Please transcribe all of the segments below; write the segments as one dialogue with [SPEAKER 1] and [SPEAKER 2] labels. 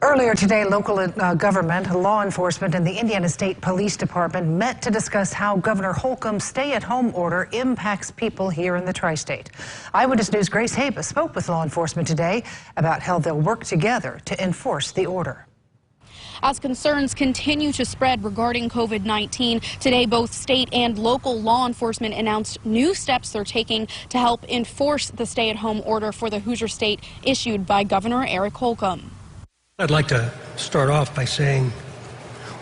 [SPEAKER 1] Earlier today, local government, law enforcement, and the Indiana State Police Department met to discuss how Governor Holcomb's stay-at-home order impacts people here in the tri-state. Eyewitness News' Grace Haba spoke with law enforcement today about how they'll work together to enforce the order.
[SPEAKER 2] As concerns continue to spread regarding COVID-19, today both state and local law enforcement announced new steps they're taking to help enforce the stay-at-home order for the Hoosier State issued by Governor Eric Holcomb.
[SPEAKER 3] I'd like to start off by saying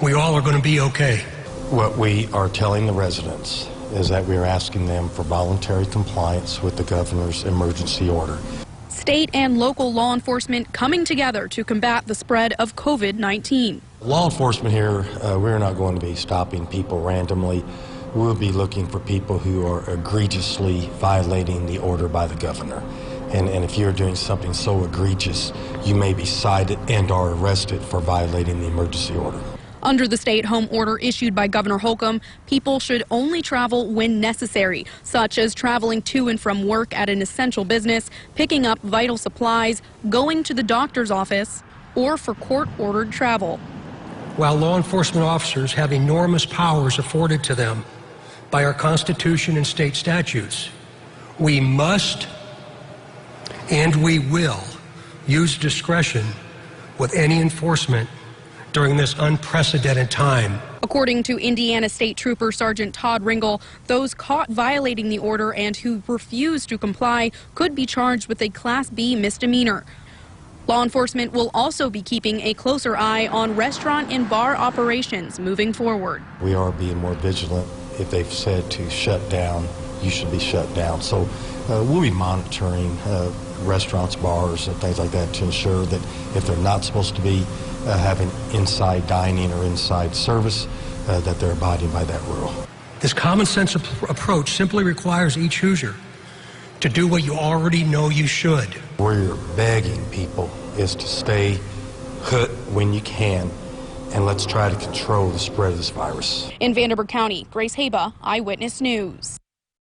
[SPEAKER 3] we all are going to be okay.
[SPEAKER 4] What we are telling the residents is that we are asking them for voluntary compliance with the governor's emergency order.
[SPEAKER 2] State and local law enforcement coming together to combat the spread of COVID-19.
[SPEAKER 4] Law enforcement here, we're not going to be stopping people randomly. We'll be looking for people who are egregiously violating the order by the governor. And if you're doing something so egregious, you may be cited and are arrested for violating the emergency order.
[SPEAKER 2] Under the stay-at-home order issued by Governor Holcomb, people should only travel when necessary, such as traveling to and from work at an essential business, picking up vital supplies, going to the doctor's office, or for court-ordered travel.
[SPEAKER 3] While law enforcement officers have enormous powers afforded to them by our Constitution and state statutes, we must and we will use discretion with any enforcement during this unprecedented time.
[SPEAKER 2] According to Indiana State Trooper Sergeant Todd Ringel, those caught violating the order and who refuse to comply could be charged with a Class B misdemeanor. Law enforcement will also be keeping a closer eye on restaurant and bar operations moving forward.
[SPEAKER 4] We are being more vigilant. If they've said to shut down, you should be shut down. So we'll be monitoring restaurants, bars, and things like that to ensure that if they're not supposed to be having inside dining or inside service, that they're abiding by that rule.
[SPEAKER 3] This common sense approach simply requires each Hoosier to do what you already know you should.
[SPEAKER 4] Where you're begging people is to stay put when you can, and let's try to control the spread of this virus.
[SPEAKER 2] In Vanderburgh County, Grace Haba, Eyewitness News.